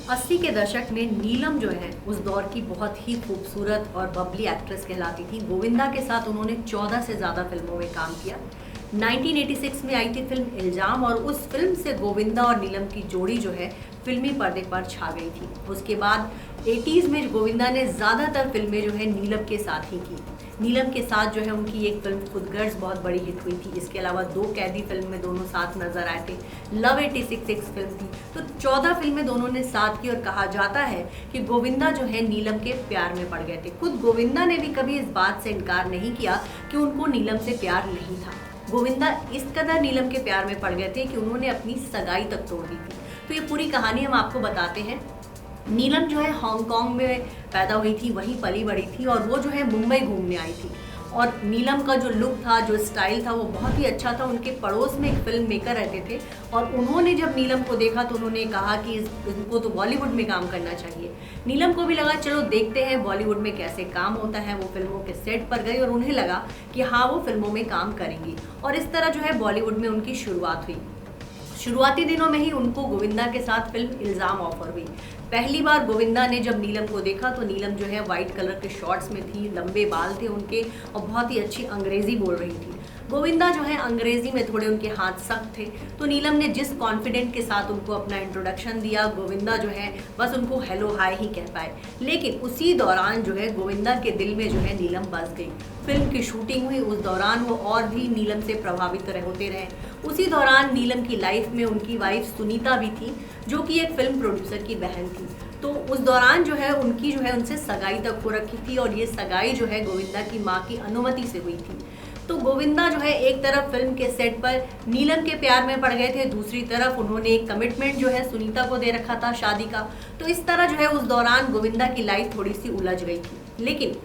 80 के दशक में नीलम जो है उस दौर की बहुत ही खूबसूरत और बबली एक्ट्रेस कहलाती थी। गोविंदा के साथ उन्होंने 14 से ज़्यादा फिल्मों में काम किया। 1986 में आई थी फिल्म इल्ज़ाम और उस फिल्म से गोविंदा और नीलम की जोड़ी जो है फिल्मी पर्दे पर छा गई थी। उसके बाद 80s में गोविंदा ने ज़्यादातर फिल्में जो है नीलम के साथ ही की। नीलम के साथ जो है उनकी एक फिल्म खुदगर्ज बहुत बड़ी हिट हुई थी। इसके अलावा 2 कैदी फिल्म में दोनों साथ नजर आए थे। लव 86 एक फिल्म थी। तो 14 फिल्में दोनों ने साथ की और कहा जाता है कि गोविंदा जो है नीलम के प्यार में पड़ गए थे। खुद गोविंदा ने भी कभी इस बात से इनकार नहीं किया कि उनको नीलम से प्यार नहीं था। गोविंदा इस कदर नीलम के प्यार में पड़ गए थे कि उन्होंने अपनी सगाई तक तोड़ दी थी। तो ये पूरी कहानी हम आपको बताते हैं। नीलम जो है हांगकांग में पैदा हुई थी, वहीं पली बड़ी थी और वो जो है मुंबई घूमने आई थी। और नीलम का जो लुक था, जो स्टाइल था, वो बहुत ही अच्छा था। उनके पड़ोस में एक फिल्म मेकर रहते थे और उन्होंने जब नीलम को देखा तो उन्होंने कहा कि इनको तो बॉलीवुड में काम करना चाहिए। नीलम को भी लगा चलो देखते हैं बॉलीवुड में कैसे काम होता है। वो फिल्मों के सेट पर गई और उन्हें लगा कि हाँ, वो फिल्मों में काम करेंगी और इस तरह जो है बॉलीवुड में उनकी शुरुआत हुई। शुरुआती दिनों में ही उनको गोविंदा के साथ फिल्म इल्ज़ाम ऑफर हुई। पहली बार गोविंदा ने जब नीलम को देखा तो नीलम जो है वाइट कलर के शॉर्ट्स में थी, लंबे बाल थे उनके और बहुत ही अच्छी अंग्रेजी बोल रही थी। गोविंदा जो है अंग्रेजी में थोड़े उनके हाथ सख्त थे, तो नीलम ने जिस कॉन्फिडेंट के साथ उनको अपना इंट्रोडक्शन दिया, गोविंदा जो है बस उनको हेलो हाय ही कह पाए। लेकिन उसी दौरान जो है गोविंदा के दिल में जो है नीलम बस गई। फिल्म की शूटिंग हुई, उस दौरान वो और भी नीलम से प्रभावित होते रहे। उसी दौरान नीलम की लाइफ में उनकी वाइफ सुनीता भी थी, जो कि एक फिल्म प्रोड्यूसर की बहन थी। तो उस दौरान जो है उनकी जो है उनसे सगाई तक हो रखी थी और ये सगाई जो है गोविंदा की माँ की अनुमति से हुई थी। तो गोविंदा जो है एक तरफ फिल्म के सेट पर नीलम के प्यार में पड़ गए थे, दूसरी तरफ उन्होंने एक कमिटमेंट जो है सुनीता को दे रखा था शादी का। तो इस तरह जो है उस दौरान गोविंदा की लाइफ थोड़ी सी उलझ गई थी। लेकिन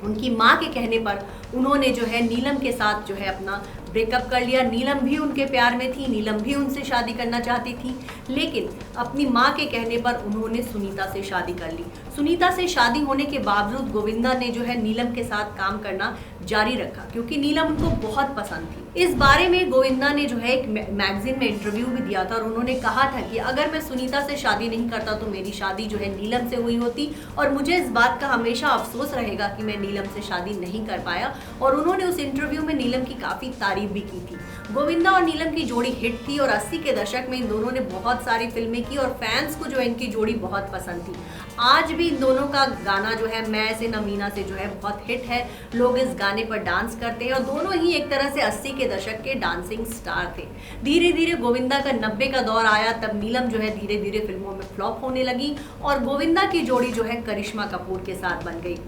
उनकी माँ के कहने पर उन्होंने जो है नीलम के साथ जो है अपना ब्रेकअप कर लिया। नीलम भी उनके प्यार में थी, नीलम भी उनसे शादी करना चाहती थी, लेकिन अपनी माँ के कहने पर उन्होंने सुनीता से शादी कर ली। सुनीता से शादी होने के बावजूद गोविंदा ने जो है नीलम के साथ काम करना जारी रखा, क्योंकि नीलम उनको बहुत पसंद थी। इस बारे में गोविंदा ने जो है एक मैगजीन में इंटरव्यू भी दिया था और उन्होंने कहा था कि अगर मैं सुनीता से शादी नहीं करता तो मेरी शादी जो है नीलम से हुई होती और मुझे इस बात का हमेशा अफसोस रहेगा कि मैं नीलम से शादी नहीं कर पाया। और उन्होंने उस इंटरव्यू में नीलम की काफ़ी तारीफ भी की थी। गोविंदा और नीलम की जोड़ी हिट थी और 80 के दशक में इन दोनों ने बहुत सारी फिल्में की और फैंस को जो इनकी जोड़ी बहुत पसंद थी। आज भी इन दोनों का गाना जो है मैं से नमीना से जो है बहुत हिट है। लोग इस गाने पर डांस करते हैं और दोनों ही एक तरह से 80 के दशक के डांसिंग स्टार थे। धीरे धीरे गोविंदा का 90 का दौर आया, तब नीलम जो है धीरे धीरे फिल्मों में फ्लॉप होने लगी और गोविंदा की जोड़ी जो है करिश्मा कपूर के साथ बन गई।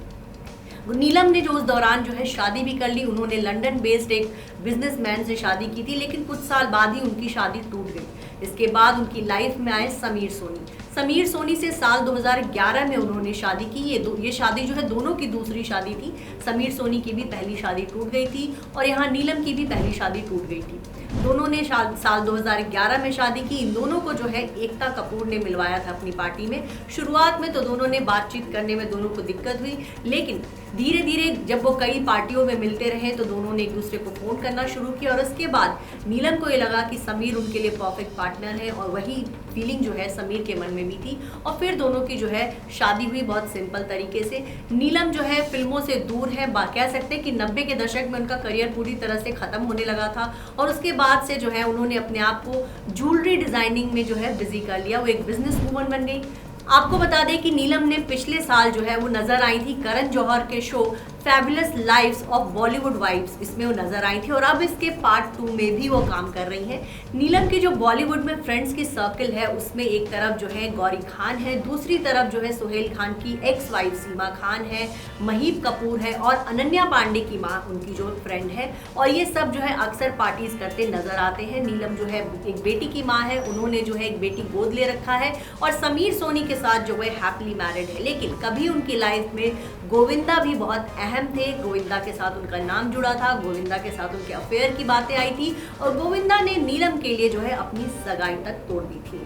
नीलम ने जो उस दौरान जो है शादी भी कर ली। उन्होंने लंदन बेस्ड एक बिजनेसमैन से शादी की थी, लेकिन कुछ साल बाद ही उनकी शादी टूट गई। इसके बाद उनकी लाइफ में आए समीर सोनी। समीर सोनी से साल 2011 में उन्होंने शादी की। ये शादी जो है दोनों की दूसरी शादी थी। समीर सोनी की भी पहली शादी टूट गई थी और यहाँ नीलम की भी पहली शादी टूट गई थी। दोनों ने साल 2011 में शादी की। इन दोनों को जो है एकता कपूर ने मिलवाया था अपनी पार्टी में। शुरुआत में तो दोनों ने बातचीत करने में दोनों को दिक्कत हुई, लेकिन धीरे धीरे जब वो कई पार्टियों में मिलते रहे तो दोनों ने एक दूसरे को फोन करना शुरू किया और उसके बाद नीलम को ये लगा कि समीर उनके लिए परफेक्ट पार्टनर है और वही फीलिंग जो है समीर के मन में भी थी और फिर दोनों की जो है शादी हुई बहुत सिंपल तरीके से। नीलम जो है फिल्मों से दूर है, कह सकते हैं कि 90 के दशक में उनका करियर पूरी तरह से खत्म होने लगा था और उसके बाद से जो है उन्होंने अपने आप को ज्वेलरी डिजाइनिंग में जो है बिजी कर लिया। वो एक बिजनेस वूमन बन गई। आपको बता दें कि नीलम ने पिछले साल जो है वो नजर आई थी करण जौहर के show fabulous lives of Bollywood vibes, इसमें वो नजर आई थी और अब इसके पार्ट 2 में भी वो काम कर रही हैं। नीलम की जो बॉलीवुड में फ्रेंड्स की सर्कल है उसमें एक तरफ जो है गौरी खान है, दूसरी तरफ जो है सोहेल खान की एक्स वाइफ सीमा खान है, महीप कपूर है और अनन्या पांडे की माँ उनकी जो फ्रेंड है और ये सब जो है अक्सर पार्टीज करते नजर आते हैं। नीलम जो है एक बेटी की माँ है, उन्होंने जो है एक बेटी गोद ले रखा है और समीर सोनी के साथ जो है हैप्पीली मैरिड है। लेकिन कभी उनकी लाइफ में गोविंदा भी बहुत अहम थे। गोविंदा के साथ उनका नाम जुड़ा था, गोविंदा के साथ उनके अफेयर की बातें आई थी और गोविंदा ने नीलम के लिए जो है अपनी सगाई तक तोड़ दी थी।